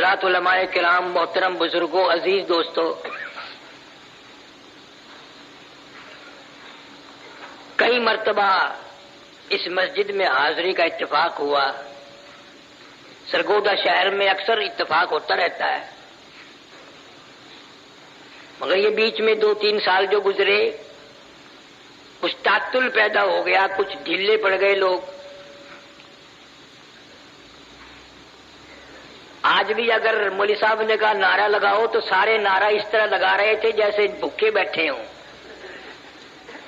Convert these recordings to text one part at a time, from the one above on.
حضرات علماء کرام، محترم بزرگوں، عزیز دوستو، کئی مرتبہ اس مسجد میں حاضری کا اتفاق ہوا. سرگودا شہر میں اکثر اتفاق ہوتا رہتا ہے، مگر یہ بیچ میں 2-3 سال جو گزرے کچھ تعطل پیدا ہو گیا، کچھ ڈھیلے پڑ گئے لوگ. آج بھی اگر مولوی صاحب نے کہا نعرہ لگاؤ تو سارے نعرہ اس طرح لگا رہے تھے جیسے بھوکے بیٹھے ہوں.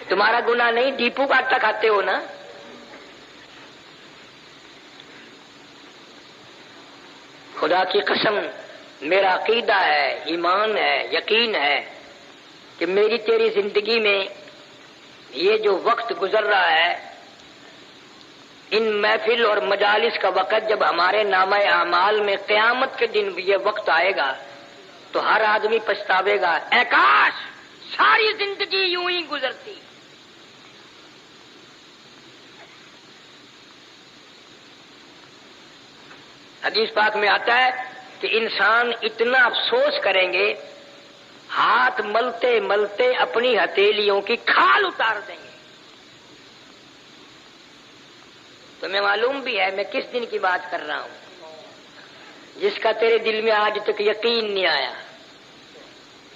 تمہارا گناہ نہیں، ڈیپو کا آٹا کھاتے ہو نا. خدا کی قسم، میرا عقیدہ ہے، ایمان ہے، یقین ہے کہ میری تیری زندگی میں یہ جو وقت گزر رہا ہے، ان محفل اور مجالس کا وقت جب ہمارے نامہ اعمال میں قیامت کے دن یہ وقت آئے گا تو ہر آدمی پچھتاوے گا، اے کاش ساری زندگی یوں ہی گزرتی. حدیث پاک میں آتا ہے کہ انسان اتنا افسوس کریں گے، ہاتھ ملتے ملتے اپنی ہتھیلیوں کی کھال اتار دیں گے. تمہیں معلوم بھی ہے میں کس دن کی بات کر رہا ہوں، جس کا تیرے دل میں آج تک یقین نہیں آیا.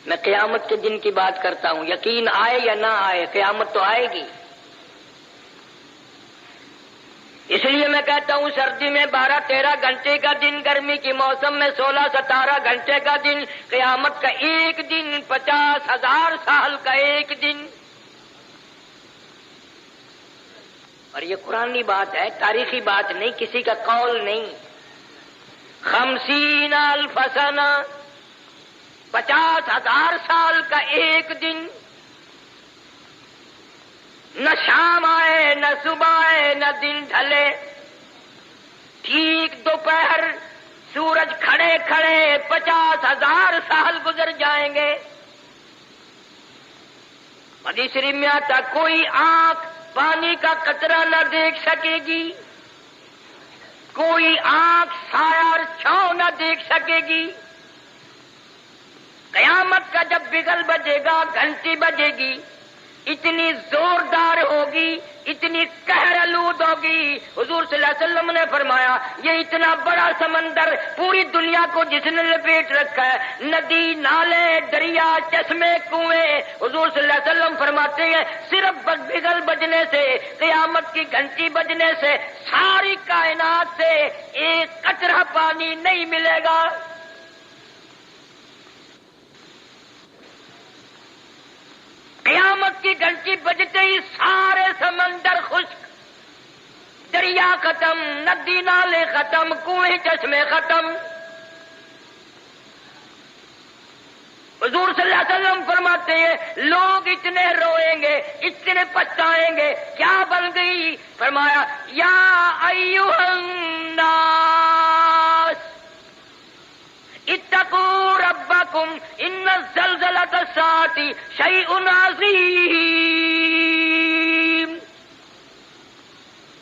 میں قیامت کے دن کی بات کرتا ہوں. یقین آئے یا نہ آئے، قیامت تو آئے گی. اس لیے میں کہتا ہوں سردی میں 12-13 گھنٹے کا دن، گرمی کی موسم میں 16-17 گھنٹے کا دن، قیامت کا ایک دن 50,000 سال کا ایک دن. اور یہ قرآنی بات ہے، تاریخی بات نہیں، کسی کا قول نہیں. 50,000 سنہ، 50,000 سال کا ایک دن. نہ شام آئے، نہ صبح آئے، نہ دن ڈھلے، ٹھیک دوپہر سورج کھڑے کھڑے 50,000 سال گزر جائیں گے. حدیث شریف میں آتا کوئی آنکھ پانی کا قطرہ نہ دیکھ سکے گی، کوئی آنکھ سایہ اور چھاؤں نہ دیکھ سکے گی. قیامت کا جب بگل بجے گا، گھنٹی بجے گی، اتنی زوردار ہوگی، اتنی قہر آلود ہوگی. حضور صلی اللہ علیہ وسلم نے فرمایا یہ اتنا بڑا سمندر پوری دنیا کو جس نے لپیٹ رکھا ہے، ندی، نالے، دریا، چشمے، کنویں، حضور صلی اللہ علیہ وسلم فرماتے ہیں صرف بگل بجنے سے، قیامت کی گھنٹی بجنے سے ساری کائنات سے ایک قطرہ پانی نہیں ملے گا. قیامت کی گھنٹی بجتے ہی سارے سمندر خشک، دریا ختم، ندی نالے ختم، کنویں چشمے ختم. حضور صلی اللہ علیہ وسلم فرماتے ہیں لوگ اتنے روئیں گے، اتنے پچھتائیں گے، کیا بن گئی؟ فرمایا یا ایھا الناس اتقوا ربکم ان زلزلۃ الساعۃ شیء عظیم.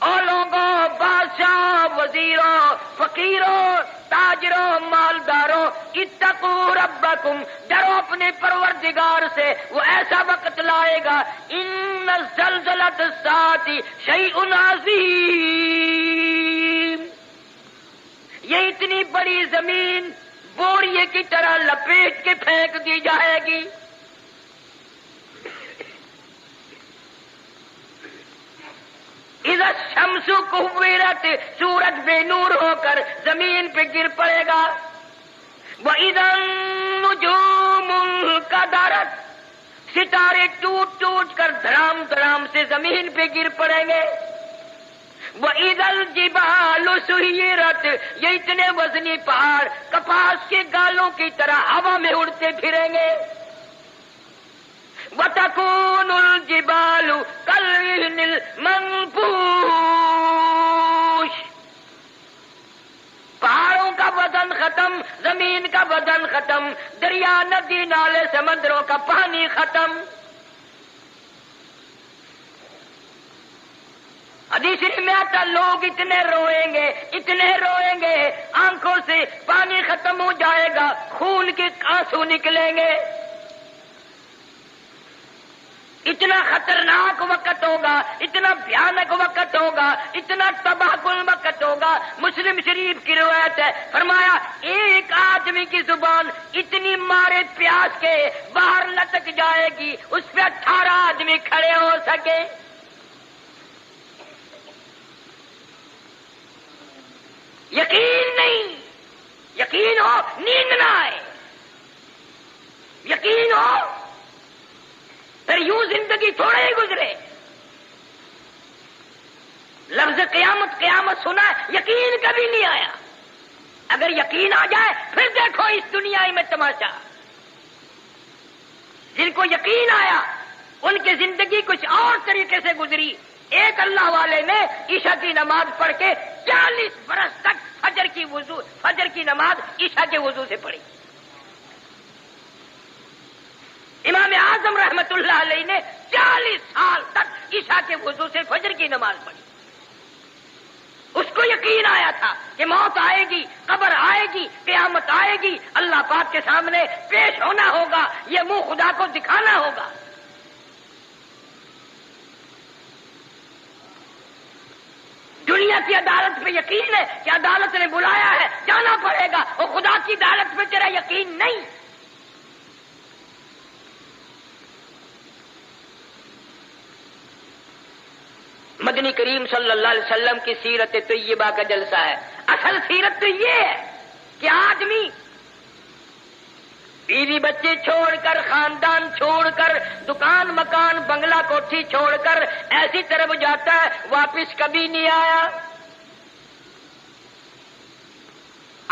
اور لوگوں، بادشاہ، وزیروں، فقیروں، تاجروں، مالداروں، اتقوا ربکم، ڈرو اپنے پروردگار سے، وہ ایسا وقت لائے گا ان زلزلۃ الساعۃ شیء عظیم. یہ اتنی بڑی زمین بوریے کی طرح لپیٹ کے پھینک دی جائے گی. اذا الشمس کورت، سورج بے نور ہو کر زمین پہ گر پڑے گا. وَإِذَا النُّجُومُ انْكَدَرَتْ، ستارے ٹوٹ ٹوٹ کر دھڑام دھڑام سے زمین پہ گر پڑیں گے. وَإِذَا الْجِبَالُ سُيِّرَتْ، یہ اتنے وزنی پہاڑ کپاس کے گالوں کی طرح ہوا میں اڑتے پھریں گے. وَتَكُونُ الْجِبَالُ كَالْعِهْنِ الْمَنفُوشِ، پہاڑوں کا وزن ختم، زمین کا وزن ختم، دریا، ندی، نالے، سمندروں کا پانی ختم. حدیث میں آتا لوگ اتنے روئیں گے آنکھوں سے پانی ختم ہو جائے گا، خون کے آنسو نکلیں گے. اتنا خطرناک وقت ہوگا، اتنا بھیانک وقت ہوگا، اتنا تباہ کن وقت ہوگا. مسلم شریف کی روایت ہے، فرمایا ایک آدمی کی زبان اتنی مارے پیاس کے باہر لٹک جائے گی اس پہ 18 آدمی کھڑے ہو سکے. یقین نہیں، یقین ہو نیند نہ آئے، یقین ہو پھر یوں زندگی تھوڑے ہی گزرے. لفظ قیامت قیامت سنا ہے، یقین کبھی نہیں آیا. اگر یقین آ جائے پھر دیکھو اس دنیا میں تماشا. جن کو یقین آیا ان کی زندگی کچھ اور طریقے سے گزری. ایک اللہ والے نے عشاء کی نماز پڑھ کے 40 برس تک فجر کی نماز عشاء کے وضو سے پڑھی. امام اعظم رحمت اللہ علیہ نے 40 سال تک عشاء کے وضو سے فجر کی نماز پڑھی. اس کو یقین آیا تھا کہ موت آئے گی، قبر آئے گی، قیامت آئے گی، اللہ پاک کے سامنے پیش ہونا ہوگا، یہ منہ خدا کو دکھانا ہوگا. دنیا کی عدالت پہ یقین ہے کہ عدالت نے بلایا ہے جانا پڑے گا، اور خدا کی عدالت پہ تیرا یقین نہیں. مدنی کریم صلی اللہ علیہ وسلم کی سیرت طیبہ کا جلسہ ہے. اصل سیرت تو یہ ہے کہ آدمی بیوی بچے چھوڑ کر، خاندان چھوڑ کر، دکان مکان بنگلہ کوٹھی چھوڑ کر ایسی طرف جاتا ہے واپس کبھی نہیں آیا.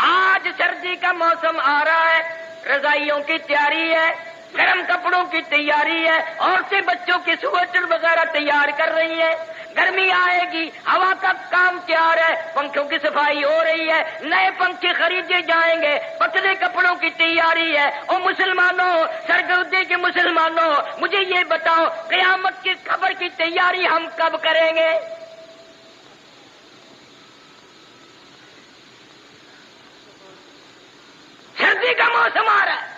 آج سردی کا موسم آ رہا ہے، رضائیوں کی تیاری ہے، گرم کپڑوں کی تیاری ہے، عورتیں بچوں کے سویٹر وغیرہ تیار کر رہی ہیں. گرمی آئے گی، ہوا کا کام تیار ہے، پنکھوں کی صفائی ہو رہی ہے، نئے پنکھے خریدے جائیں گے، پتلے کپڑوں کی تیاری ہے. او مسلمانوں، سرگودے کے مسلمانوں، مجھے یہ بتاؤ قیامت کی خبر کی تیاری ہم کب کریں گے؟ سردی کا موسم آ رہا ہے،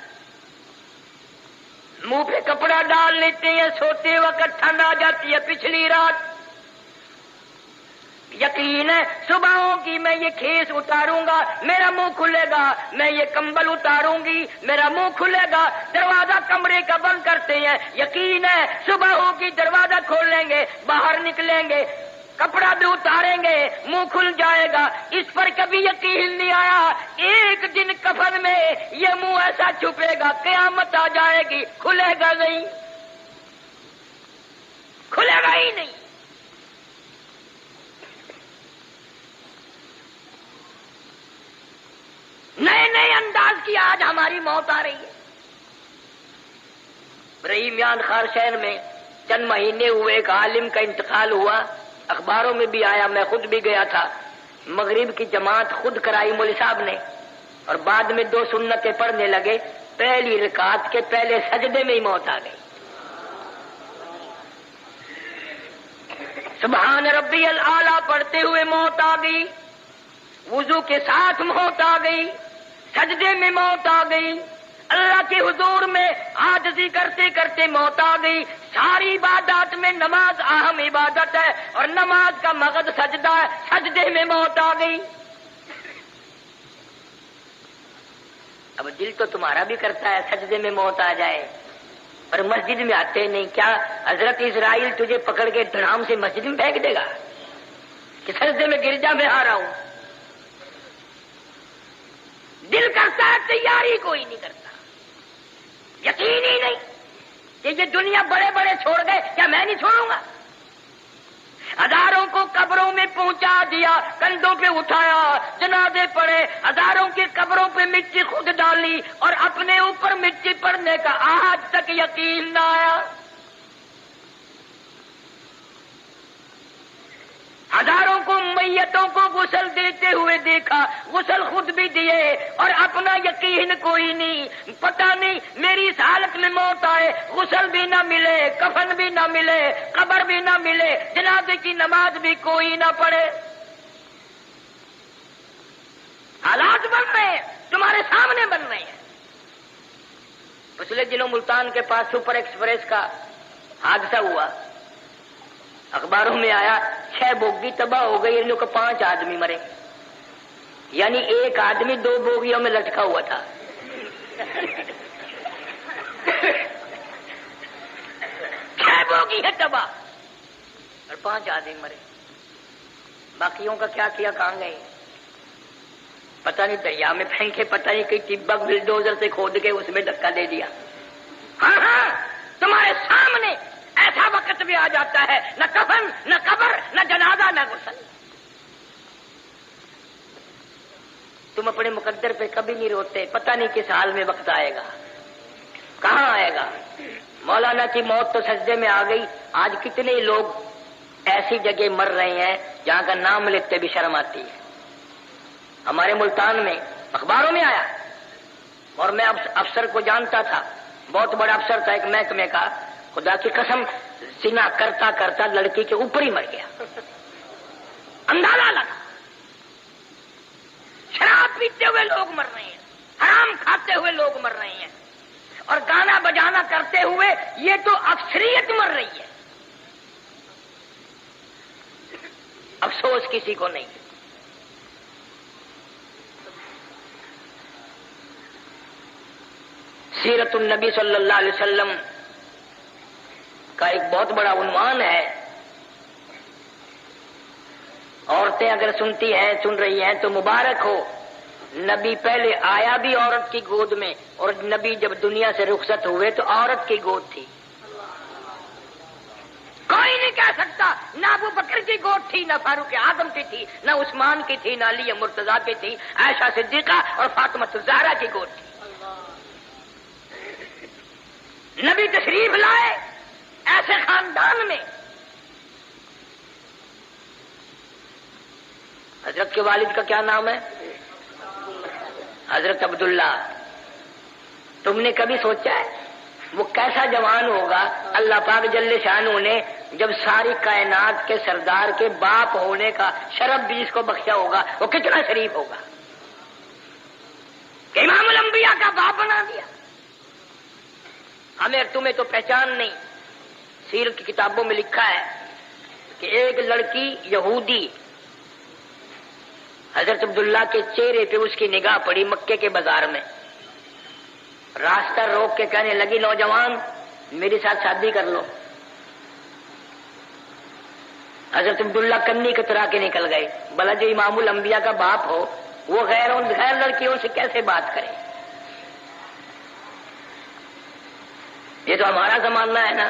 منہ پہ کپڑا ڈال لیتے ہیں، سوتے وقت ٹھنڈ آ جاتی ہے پچھلی رات. یقین ہے صبحوں کی میں یہ کھیس اتاروں گا میرا منہ کھلے گا، میں یہ کمبل اتاروں گی میرا منہ کھلے گا. دروازہ کمرے کا بند کرتے ہیں، یقین ہے صبحوں کی دروازہ کھولیں گے، باہر نکلیں گے، کپڑا بھی اتاریں گے، منہ کھل جائے گا. اس پر کبھی یقین نہیں آیا ایک دن کفن میں یہ منہ ایسا چھپے گا قیامت آ جائے گی، کھلے گا نہیں، کھلے گا ہی نہیں. نئے نئے انداز کی آج ہماری موت آ رہی ہے. رحیم یان خار شہر میں چند مہینے ہوئے ایک عالم کا انتقال ہوا، اخباروں میں بھی آیا، میں خود بھی گیا تھا. مغرب کی جماعت خود کرائی مولوی صاحب نے، اور بعد میں 2 سنتیں پڑھنے لگے. پہلی رکعت کے پہلے سجدے میں ہی موت آ گئی. سبحان ربی الاعلیٰ پڑھتے ہوئے موت آ گئی، وضو کے ساتھ موت آ گئی، سجدے میں موت آ گئی، اللہ کے حضور میں عاجزی کرتے کرتے موت آ گئی. ساری عبادات میں نماز اہم عبادت ہے، اور نماز کا مقصد سجدہ ہے، سجدے میں موت آ گئی. اب دل تو تمہارا بھی کرتا ہے سجدے میں موت آ جائے، پر مسجد میں آتے نہیں. کیا حضرت اسرائیل تجھے پکڑ کے دھڑام سے مسجد میں پھینک دے گا کہ سجدے میں گرجا میں آ رہا ہوں؟ دل کرتا ہے، تیاری کوئی نہیں کرتا. یقین ہی نہیں کہ یہ دنیا بڑے بڑے چھوڑ گئے، کیا میں نہیں چھوڑوں گا؟ ہزاروں کو قبروں میں پہنچا دیا، کندھوں پہ اٹھایا، جنازے پڑے، ہزاروں کی قبروں پہ مٹی خود ڈالی، اور اپنے اوپر مٹی پڑنے کا آج تک یقین نہ آیا. ہزاروں کو میتوں کو غسل دیتے ہوئے دیکھا، غسل خود بھی دیے اور اپنا یقین کوئی نہیں، پتہ نہیں میری اس حالت میں موت آئے، غسل بھی نہ ملے، کفن بھی نہ ملے، قبر بھی نہ ملے، جنازے کی نماز بھی کوئی نہ پڑھے۔ حالات بن رہے ہیں، تمہارے سامنے بن رہے ہیں۔ پچھلے دنوں ملتان کے پاس سپر ایکسپریس کا حادثہ ہوا، اخباروں میں آیا 6 بوگی تباہ ہو گئی، ان لوگ 5 آدمی مرے، یعنی ایک آدمی 2 بوگیوں میں لٹکا ہوا تھا۔ 6 بوگی ہے تباہ اور 5 آدمی مرے، باقیوں کا کیا کیا، کہاں گئے پتہ نہیں، دریا میں پھینکے، پتہ نہیں کہ ٹبک بلڈوزر سے کھود کے اس میں دھکا دے دیا۔ ہاں ہاں، تمہارے سامنے ایسا وقت بھی آ جاتا ہے، نہ کفن، نہ قبر، نہ جنازہ، نہ غسل۔ تم اپنے مقدر پہ کبھی نہیں روتے، پتہ نہیں کس حال میں وقت آئے گا، کہاں آئے گا۔ مولانا کی موت تو سجدے میں آ گئی، آج کتنے لوگ ایسی جگہ مر رہے ہیں جہاں کا نام لیتے بھی شرم آتی ہے۔ ہمارے ملتان میں اخباروں میں آیا، اور میں افسر کو جانتا تھا، بہت بڑا افسر تھا ایک محکمے کا، خدا کی قسم زنا کرتا کرتا لڑکی کے اوپر ہی مر گیا، اندازہ لگا۔ شراب پیتے ہوئے لوگ مر رہے ہیں، حرام کھاتے ہوئے لوگ مر رہے ہیں، اور گانا بجانا کرتے ہوئے یہ تو اکثریت مر رہی ہے، افسوس کسی کو نہیں۔ سیرت النبی صلی اللہ علیہ وسلم کا ایک بہت بڑا عنوان ہے، عورتیں اگر سنتی ہیں، سن رہی ہیں تو مبارک ہو، نبی پہلے آیا بھی عورت کی گود میں، اور نبی جب دنیا سے رخصت ہوئے تو عورت کی گود تھی۔ کوئی نہیں کہہ سکتا نہ ابو بکر کی گود تھی، نہ فاروق اعظم کی تھی، نہ عثمان کی تھی، نہ علی مرتضیٰ کی تھی، عائشہ صدیقہ اور فاطمہ الزہرا کی گود تھی۔ نبی تشریف لائے ایسے خاندان میں، حضرت کے والد کا کیا نام ہے؟ حضرت عبداللہ۔ تم نے کبھی سوچا ہے وہ کیسا جوان ہوگا؟ اللہ پاک جل شانہ نے جب ساری کائنات کے سردار کے باپ ہونے کا شرف بھی اس کو بخشا ہوگا، وہ کتنا شریف ہوگا کہ امام الانبیاء کا باپ بنا دیا۔ ہمیں تمہیں تو پہچان نہیں، سیرت کی کتابوں میں لکھا ہے کہ ایک لڑکی یہودی حضرت عبداللہ کے چہرے پہ اس کی نگاہ پڑی مکے کے بازار میں، راستہ روک کے کہنے لگی نوجوان میرے ساتھ شادی کر لو۔ حضرت عبداللہ کنی کترا کے نکل گئے، بھلا جو امام الانبیاء کا باپ ہو وہ غیر لڑکیوں سے کیسے بات کرے؟ یہ تو ہمارا زمانہ ہے نا،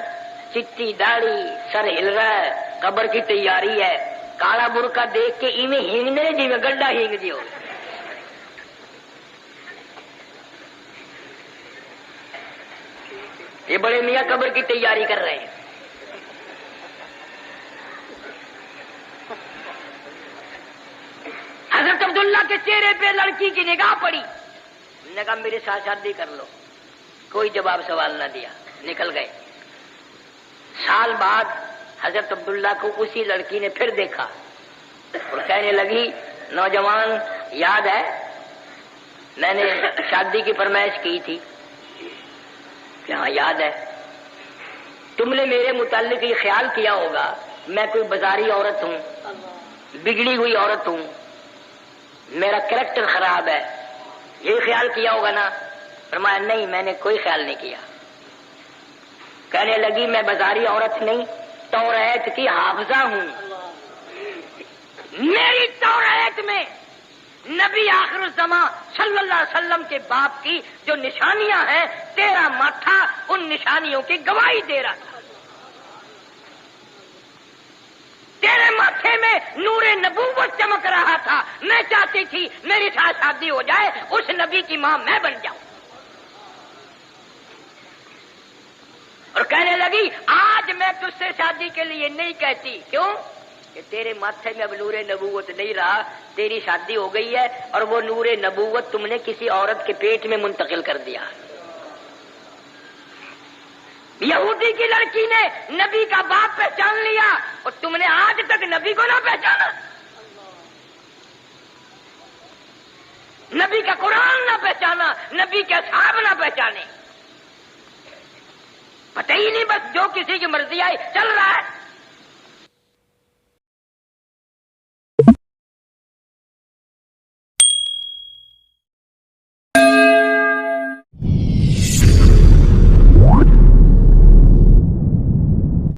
چٹی داڑھی، سر ہل رہا ہے، قبر کی تیاری ہے، کالا برقع دیکھ کے ایویں ہینگنے جی میں گڈھا ہینگ دیو۔ یہ بڑے میاں قبر کی تیاری کر رہے ہیں۔ حضرت عبداللہ کے چہرے پہ لڑکی کی نگاہ پڑی، نے کہا میرے ساتھ شادی کر لو۔ کوئی جواب سوال نہ دیا، نکل گئے۔ سال بعد حضرت عبداللہ کو اسی لڑکی نے پھر دیکھا اور کہنے لگی نوجوان یاد ہے میں نے شادی کی فرمائش کی تھی؟ کہ ہاں یاد ہے۔ تم نے میرے متعلق یہ خیال کیا ہوگا میں کوئی بازاری عورت ہوں، بگڑی ہوئی عورت ہوں، میرا کریکٹر خراب ہے، یہ خیال کیا ہوگا نا؟ فرمایا نہیں میں نے کوئی خیال نہیں کیا۔ کہنے لگی میں بازاری عورت نہیں، توریت کی حافظہ ہوں، میری توریت میں نبی آخر الزمان صلی اللہ علیہ وسلم کے باپ کی جو نشانیاں ہیں، تیرا ماتھا ان نشانیوں کی گواہی دے رہا تھا۔ تیرے ماتھے میں نور نبوت چمک رہا تھا، میں چاہتی تھی میری ساتھ شادی ہو جائے، اس نبی کی ماں میں بن جاؤں۔ اور کہنے لگی آج میں تجھ سے شادی کے لیے نہیں کہتی، کیوں؟ کہ تیرے ماتھے میں اب نور نبوت نہیں رہا، تیری شادی ہو گئی ہے اور وہ نور نبوت تم نے کسی عورت کے پیٹ میں منتقل کر دیا۔ یہودی کی لڑکی نے نبی کا باپ پہچان لیا اور تم نے آج تک نبی کو نہ پہچانا، نبی کا قرآن نہ پہچانا، نبی کے اصحاب نہ پہچانے، پتہ ہی نہیں، بس جو کسی کی مرضی آئی چل رہا ہے۔